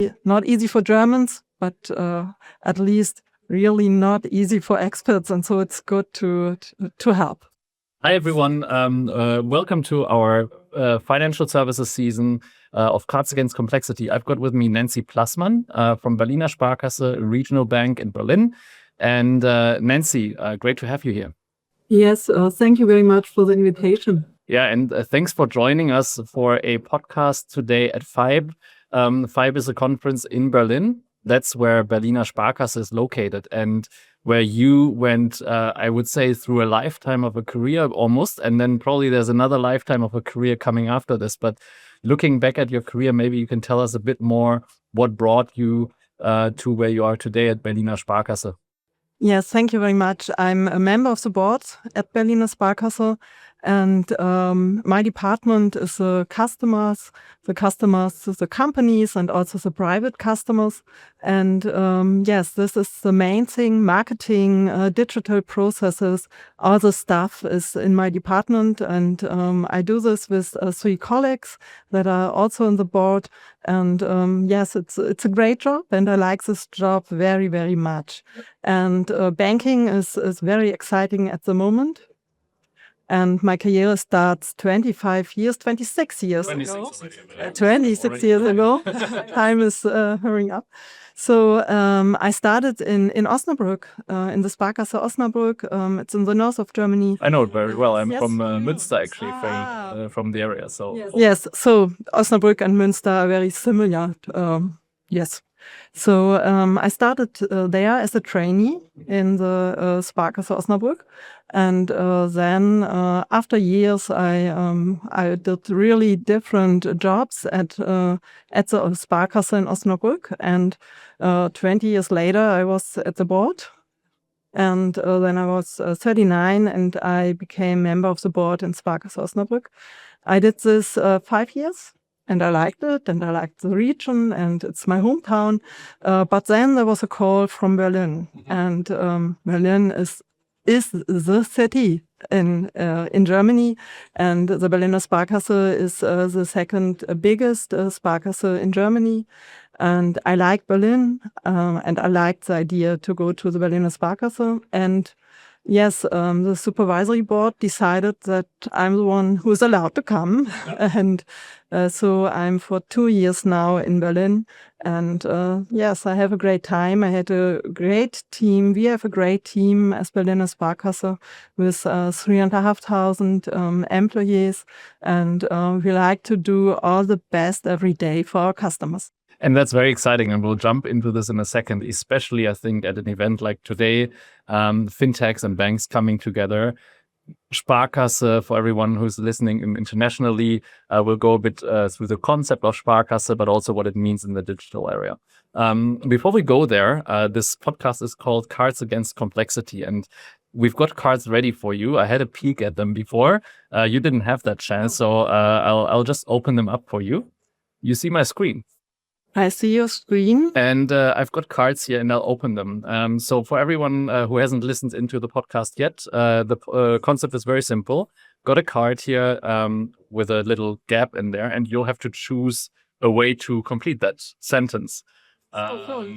really not easy for Germans, but at least really not easy for experts. And so it's good to help. Hi, everyone. Welcome to our financial services season of Cards Against Complexity. I've got with me Nancy Plaßmann from Berliner Sparkasse, a regional bank in Berlin. And Nancy, great to have you here. Yes, thank you very much for the invitation. Yeah, and thanks for joining us for a podcast today at FIBE. FIBE is a conference in Berlin. That's where Berliner Sparkasse is located, and where you went, I would say, through a lifetime of a career almost, and then probably there's another lifetime of a career coming after this. But looking back at your career, maybe you can tell us a bit more what brought you to where you are today at Berliner Sparkasse. Yes, thank you very much. I'm a member of the board at Berliner Sparkasse, and my department is the customers, the companies, and also the private customers. And yes, this is the main thing: marketing, digital processes, all the stuff is in my department. And I do this with 3 colleagues that are also on the board. And yes, it's a great job, and I like this job very, very much. And banking is very exciting at the moment. And my career starts 26 years ago. 26 years ago. Time is hurrying up. So I started in Osnabrück, in the Sparkasse Osnabrück. It's in the north of Germany. I know it very well. I'm from Münster, actually, from the area. So yes, so Osnabrück and Münster are very similar. Yes. So I started there as a trainee in the Sparkasse Osnabrück. And then after years, I did really different jobs at the Sparkasse in Osnabrück. And 20 years later, I was at the board. And then I was 39, and I became member of the board in Sparkasse Osnabrück. I did this 5 years. And I liked it, and I liked the region, and it's my hometown. But then there was a call from Berlin, and Berlin is the city in Germany, and the Berliner Sparkasse is the second biggest Sparkasse in Germany. And I like Berlin, and I liked the idea to go to the Berliner Sparkasse. And yes, the supervisory board decided that I'm the one who's allowed to come. And so I'm for 2 years now in Berlin. And yes, I have a great time. I had a great team. We have a great team as Berliner Sparkasse with 3,500 employees. And we like to do all the best every day for our customers. And that's very exciting, and we'll jump into this in a second, especially, I think, at an event like today, fintechs and banks coming together. Sparkasse, for everyone who's listening internationally, we'll go a bit through the concept of Sparkasse, but also what it means in the digital area. Before we go there, this podcast is called Cards Against Complexity, and we've got cards ready for you. I had a peek at them before. You didn't have that chance, so I'll just open them up for you. You see my screen? I see your screen. And I've got cards here, and I'll open them. So for everyone who hasn't listened into the podcast yet, the concept is very simple. Got a card here with a little gap in there, and you'll have to choose a way to complete that sentence. We'll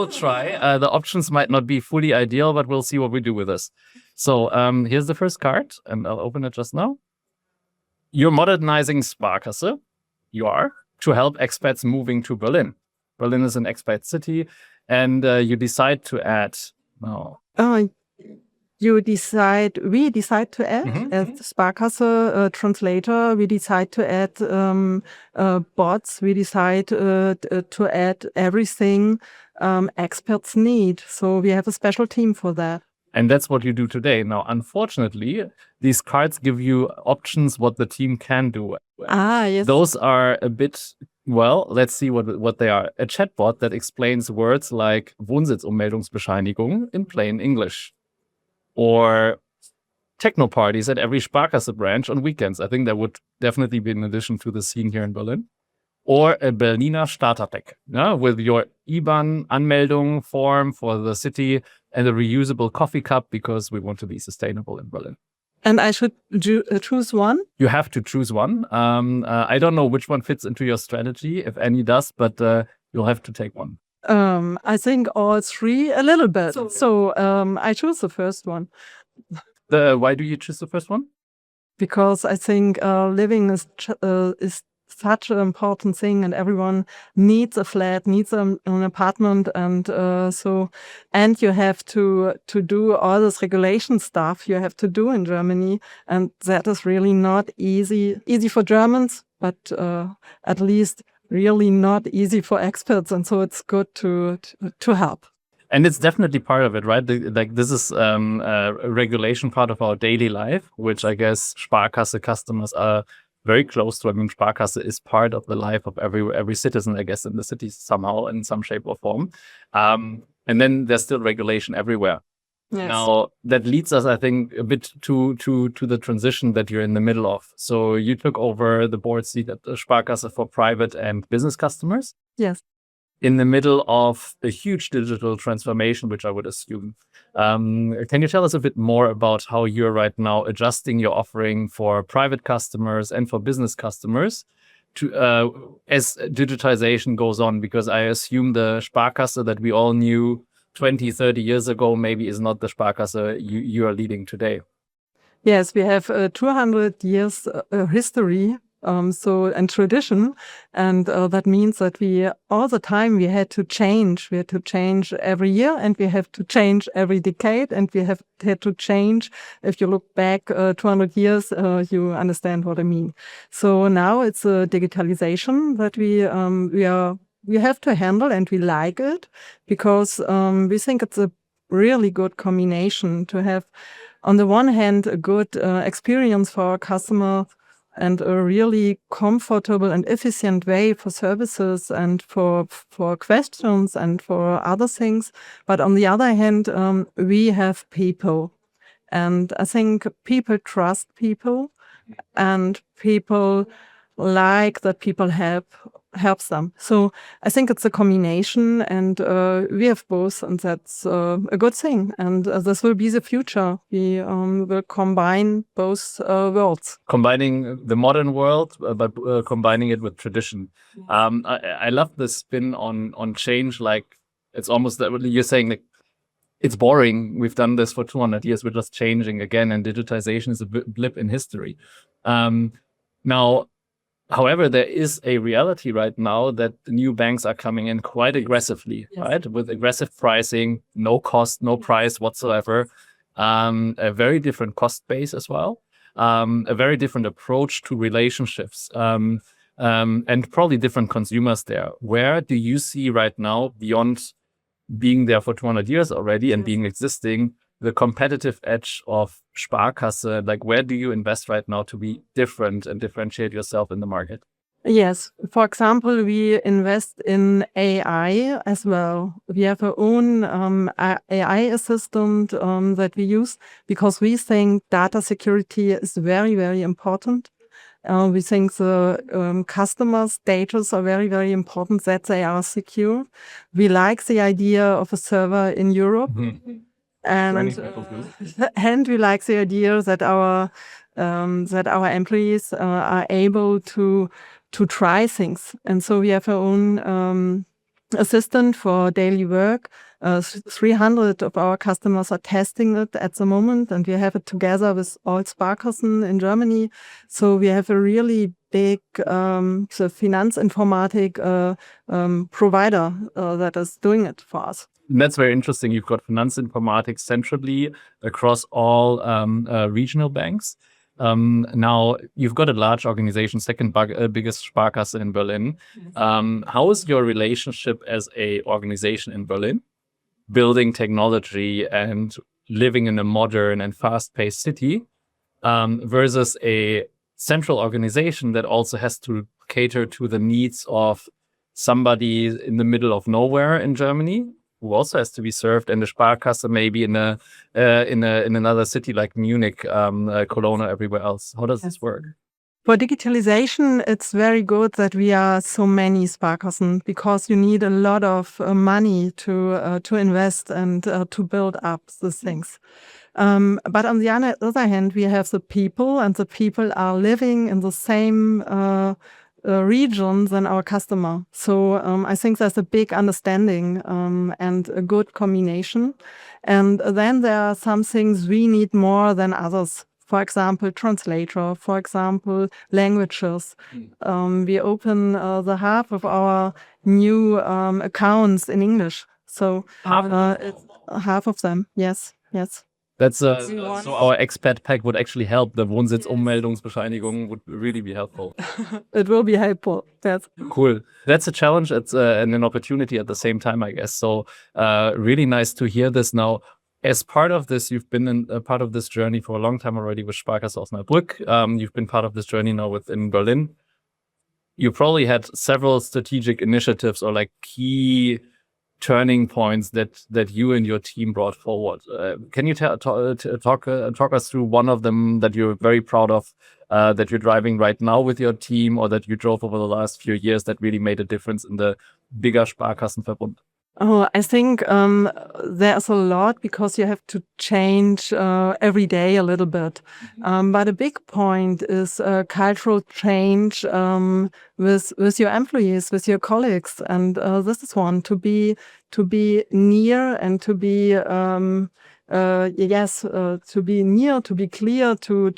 try. The options might not be fully ideal, but we'll see what we do with this. So here's the first card, and I'll open it just now. You're modernizing Sparkasse. You are. To help expats moving to Berlin. Berlin is an expat city, and you decide to add. We decide to add as Sparkasse translator. We decide to add bots. We decide to add everything experts need. So we have a special team for that. And that's what you do today. Now, unfortunately, these cards give you options what the team can do. Yes. Those are a bit, well, let's see what they are. A chatbot that explains words like Wohnsitzummeldungsbescheinigung in plain English. Or techno parties at every Sparkasse branch on weekends. I think that would definitely be an addition to the scene here in Berlin. Or a Berliner Starterpack, with your IBAN Anmeldung form for the city and a reusable coffee cup, because we want to be sustainable in Berlin. And I should choose one? You have to choose one. I don't know which one fits into your strategy, if any does, but you'll have to take one. I think all three a little bit. So I choose the first one. Why do you choose the first one? Because I think living is such an important thing, and everyone needs a flat, needs an apartment, and and you have to do all this regulation stuff you have to do in Germany, and that is really not easy for Germans, but at least really not easy for experts, and so it's good to help. And it's definitely part of it, right? This is a regulation part of our daily life, which I guess Sparkasse customers are very close to. I mean, Sparkasse is part of the life of every citizen, I guess, in the city somehow, in some shape or form. And then there's still regulation everywhere. Yes. Now, that leads us, I think, a bit to the transition that you're in the middle of. So you took over the board seat at the Sparkasse for private and business customers. Yes. In the middle of a huge digital transformation, which I would assume. Can you tell us a bit more about how you're right now adjusting your offering for private customers and for business customers to as digitization goes on? Because I assume the Sparkasse that we all knew 20, 30 years ago maybe is not the Sparkasse you are leading today. Yes, we have 200 years history. And tradition, and that means that we all the time we had to change. We had to change every year, and we have to change every decade, and we had to change. If you look back 200 years, you understand what I mean. So now it's a digitalization that we have to handle, and we like it because we think it's a really good combination to have, on the one hand, a good experience for our customer, and a really comfortable and efficient way for services and for questions and for other things. But on the other hand, we have people. And I think people trust people, and people like that people helps them. So I think it's a combination, and we have both, and that's a good thing. And this will be the future. We will combine both worlds. Combining the modern world, but combining it with tradition. I love the spin on change. Like, it's almost that you're saying, like, it's boring. We've done this for 200 years. We're just changing again, and digitization is a blip in history. Now, however, there is a reality right now that the new banks are coming in quite aggressively, yes, right? With aggressive pricing, no cost, no price whatsoever, a very different cost base as well, a very different approach to relationships, and probably different consumers there. Where do you see right now, beyond being there for 200 years already and being existing, the competitive edge of Sparkasse? Like, where do you invest right now to be different and differentiate yourself in the market? Yes. For example, we invest in AI as well. We have our own AI assistant that we use because we think data security is very, very important. We think the customers' data are very, very important, that they are secure. We like the idea of a server in Europe. Mm-hmm. And we like the idea that our employees are able to try things. And so we have our own assistant for daily work. 300 of our customers are testing it at the moment, and we have it together with all Sparkassen in Germany. So we have a really big Finanzinformatik provider that is doing it for us. And that's very interesting. You've got Finanzinformatik centrally across all regional banks. Now, you've got a large organization, second biggest Sparkasse in Berlin. How is your relationship as a organization in Berlin, building technology and living in a modern and fast-paced city, versus a central organization that also has to cater to the needs of somebody in the middle of nowhere in Germany, who also has to be served, and the Sparkasse maybe in another city like Munich, Cologne, or everywhere else? How does this work? For digitalization, it's very good that we are so many Sparkassen, because you need a lot of money to invest and to build up these things. But on the other hand, we have the people, and the people are living in the same region than our customer. So I think there's a big understanding and a good combination. And then there are some things we need more than others. For example, translator, for example, languages. We open the half of our new accounts in English. So it's half of them, yes. That's so our expat pack would actually help. The Wohnsitzummeldungsbescheinigung would really be helpful. It will be helpful, yes. Cool. That's a challenge. It's and an opportunity at the same time, I guess. So really nice to hear this now. As part of this, you've been a part of this journey for a long time already with Sparkasse Osnabrück. You've been part of this journey now within Berlin. You probably had several strategic initiatives or like key turning points that you and your team brought forward. Can you talk us through one of them that you're very proud of, that you're driving right now with your team, or that you drove over the last few years that really made a difference in the bigger Sparkassenverbund? Oh, I think there's a lot, because you have to change every day a little bit. But a big point is cultural change with your employees, with your colleagues, and this is one, to be near and to be to be near, to be clear, to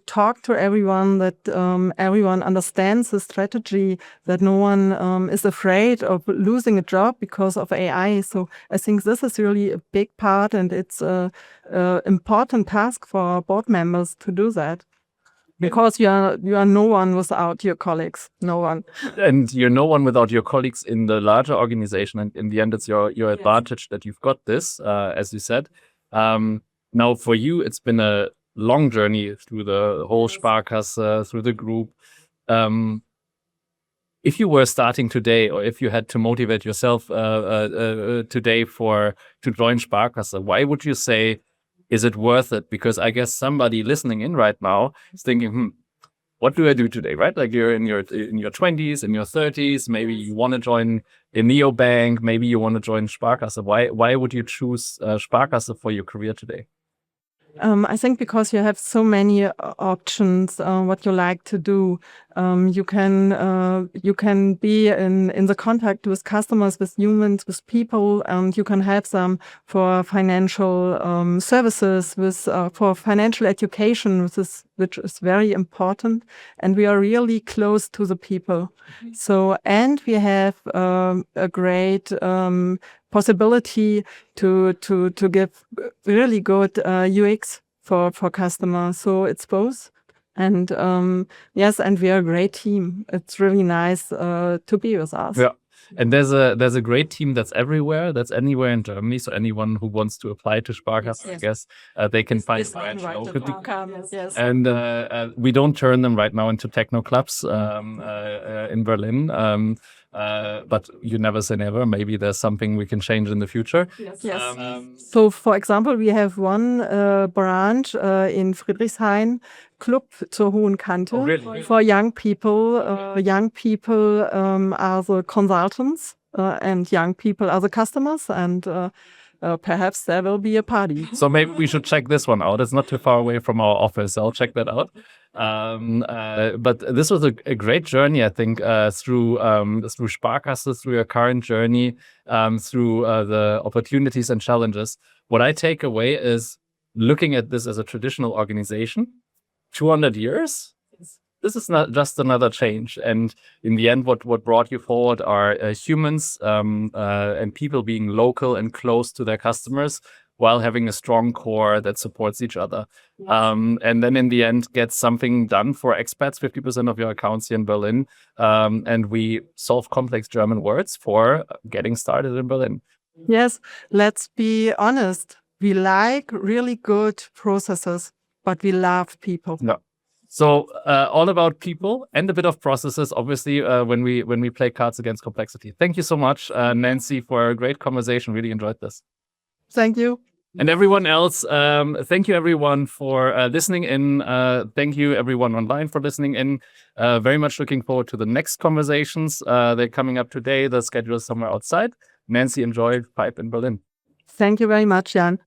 talk to everyone, that everyone understands the strategy, that no one is afraid of losing a job because of AI. So I think this is really a big part, and it's an important task for board members to do that. Because you are no one without your colleagues, no one. And you're no one without your colleagues in the larger organization. And in the end, it's your advantage that you've got this, as you said. Now, for you, it's been a long journey through the whole Sparkasse, through the group. If you were starting today, or if you had to motivate yourself today to join Sparkasse, why would you say, is it worth it? Because I guess somebody listening in right now is thinking, what do I do today, right? Like you're in your 20s, in your 30s, maybe you want to join a neobank, maybe you want to join Sparkasse. Why would you choose Sparkasse for your career today? I think because you have so many options, what you like to do. You can be in the contact with customers, with humans, with people, and you can help them for financial services, for financial education, which is very important. And we are really close to the people. So, and we have a great possibility to give really good UX for customers. So it's both. And yes, and we are a great team. It's really nice to be with us. Yeah. And there's a great team that's everywhere, that's anywhere in Germany. So anyone who wants to apply to Sparkasse, Yes. I guess they can find a branch Invited locally. to come, yes. And we don't turn them right now into techno clubs in Berlin. But you never say never. Maybe there's something we can change in the future. Yes. So, for example, we have one branch in Friedrichshain, Club zur Hohen Kante, Oh, really? for young people. Young people are the consultants, and young people are the customers, and perhaps there will be a party. So maybe we should check this one out. It's not too far away from our office. I'll check that out. But this was a great journey, I think, through Sparkasse, through your current journey, through the opportunities and challenges. What I take away is looking at this as a traditional organization, 200 years. This is not just another change. And in the end, what brought you forward are humans and people being local and close to their customers, while having a strong core that supports each other. Yes. And then in the end, get something done for expats, 50% of your accounts here in Berlin. And we solve complex German words for getting started in Berlin. Yes, let's be honest. We like really good processes, but we love people. No. So all about people and a bit of processes, obviously, when we play cards against complexity. Thank you so much, Nancy, for a great conversation. Really enjoyed this. Thank you. And everyone else, thank you everyone for listening in. Thank you everyone online for listening in. Very much looking forward to the next conversations. They're coming up today. The schedule is somewhere outside. Nancy, enjoy Pipe in Berlin. Thank you very much, Jan.